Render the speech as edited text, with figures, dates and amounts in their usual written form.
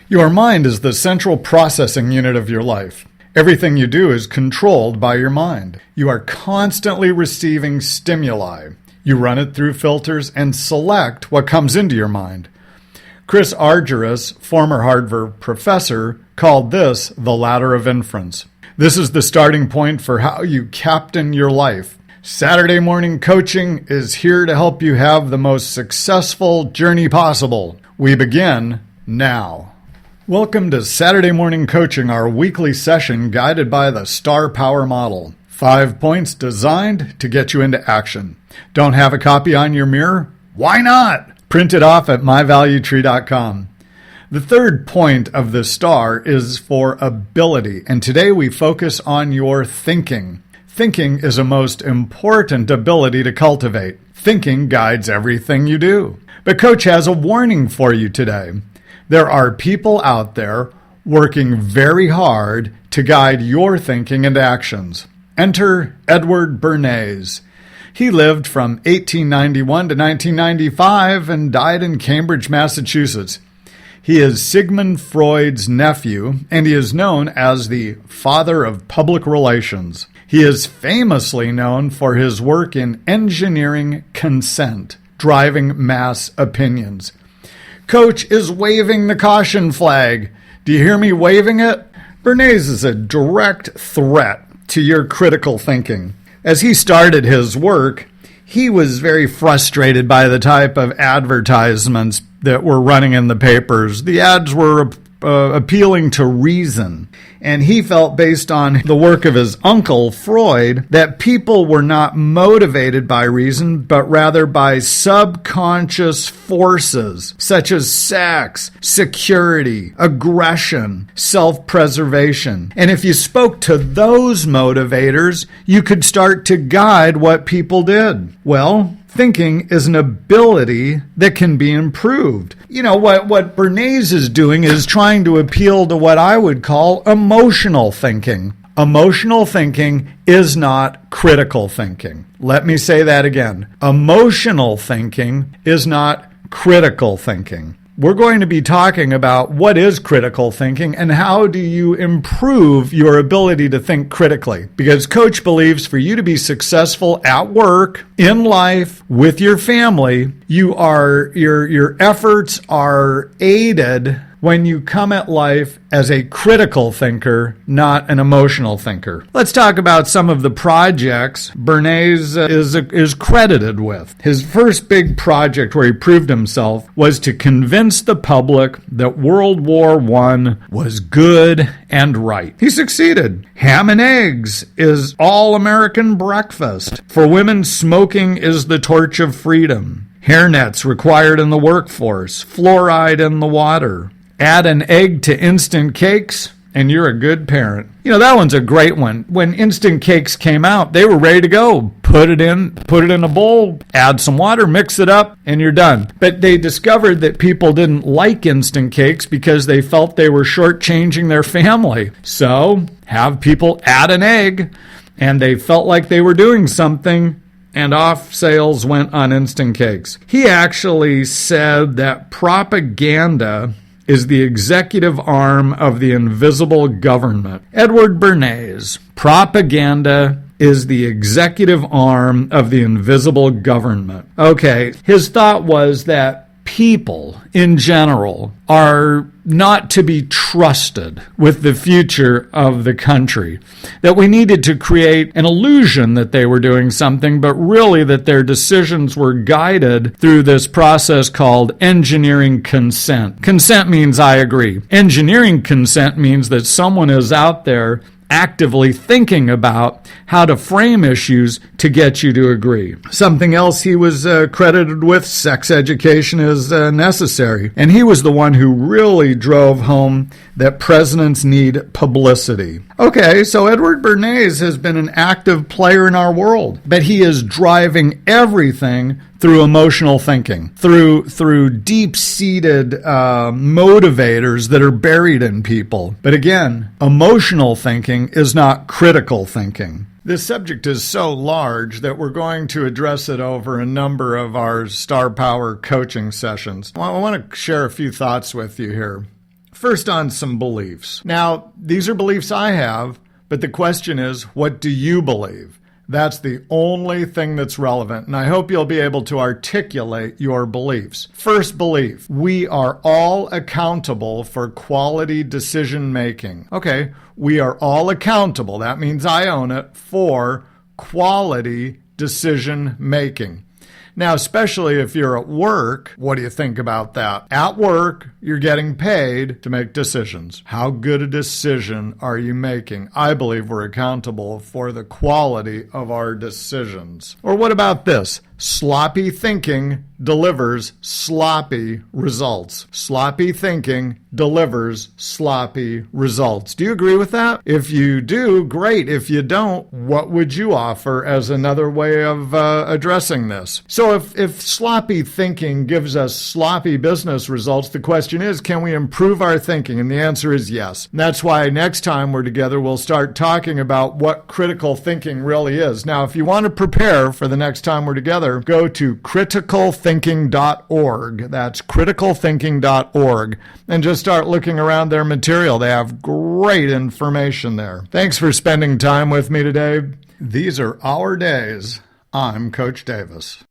Your mind is the central processing unit of your life. Everything you do is controlled by your mind. You are constantly receiving stimuli. You run it through filters and select what comes into your mind. Chris Argyrus, former Harvard professor, called this the ladder of inference. This is the starting point for how you captain your life. Saturday Morning Coaching is here to help you have the most successful journey possible. We begin now. Welcome to Saturday Morning Coaching, our weekly session guided by the Star Power Model. 5 points designed to get you into action. Don't have a copy on your mirror? Why not? Print it off at myvaluetree.com. The third point of the star is for ability, and today we focus on your thinking. Thinking is a most important ability to cultivate. Thinking guides everything you do. But Coach has a warning for you today. There are people out there working very hard to guide your thinking and actions. Enter Edward Bernays. He lived from 1891 to 1995 and died in Cambridge, Massachusetts. He is Sigmund Freud's nephew, and he is known as the father of public relations. He is famously known for his work in engineering consent, driving mass opinions. Coach is waving the caution flag. Do you hear me waving it? Bernays is a direct threat to your critical thinking. As he started his work, he was very frustrated by the type of advertisements that were running in the papers. The ads were appealing to reason. And he felt, based on the work of his uncle, Freud, that people were not motivated by reason, but rather by subconscious forces, such as sex, security, aggression, self-preservation. And if you spoke to those motivators, you could start to guide what people did. Well, thinking is an ability that can be improved. You know, what Bernays is doing is trying to appeal to what I would call emotional thinking. Emotional thinking is not critical thinking. Let me say that again. Emotional thinking is not critical thinking. We're going to be talking about what is critical thinking and how do you improve your ability to think critically. Because Coach believes for you to be successful at work, in life, with your family, your efforts are aided when you come at life as a critical thinker, not an emotional thinker. Let's talk about some of the projects Bernays is credited with. His first big project where he proved himself was to convince the public that World War I was good and right. He succeeded. Ham and eggs is all-American breakfast. For women, smoking is the torch of freedom. Hairnets required in the workforce. Fluoride in the water. Add an egg to instant cakes, and you're a good parent. You know, that one's a great one. When instant cakes came out, they were ready to go. Put it in a bowl, add some water, mix it up, and you're done. But they discovered that people didn't like instant cakes because they felt they were shortchanging their family. So, have people add an egg, and they felt like they were doing something, and off sales went on instant cakes. He actually said that propaganda is the executive arm of the invisible government. Edward Bernays, propaganda is the executive arm of the invisible government. Okay, his thought was that people in general are not to be trusted with the future of the country. That we needed to create an illusion that they were doing something, but really that their decisions were guided through this process called engineering consent. Consent means I agree. Engineering consent means that someone is out there actively thinking about how to frame issues to get you to agree. Something else he was credited with, sex education is necessary. And he was the one who really drove home that presidents need publicity. Okay, so Edward Bernays has been an active player in our world, but he is driving everything through emotional thinking, through deep-seated motivators that are buried in people. But again, emotional thinking is not critical thinking. This subject is so large that we're going to address it over a number of our Star Power coaching sessions. I want to share a few thoughts with you here. First on some beliefs. Now, these are beliefs I have, but the question is, what do you believe? That's the only thing that's relevant, and I hope you'll be able to articulate your beliefs. First belief, we are all accountable for quality decision making. Okay, we are all accountable. That means I own it for quality decision making. Now, especially if you're at work, what do you think about that? At work, you're getting paid to make decisions. How good a decision are you making? I believe we're accountable for the quality of our decisions. Or what about this? Sloppy thinking delivers sloppy results. Sloppy thinking delivers sloppy results. Do you agree with that? If you do, great. If you don't, what would you offer as another way of addressing this? So if sloppy thinking gives us sloppy business results, the question is, can we improve our thinking? And the answer is yes. And that's why next time we're together, we'll start talking about what critical thinking really is. Now, if you want to prepare for the next time we're together, go to criticalthinking.org. That's criticalthinking.org. And just start looking around their material. They have great information there. Thanks for spending time with me today. These are our days. I'm Coach Davis.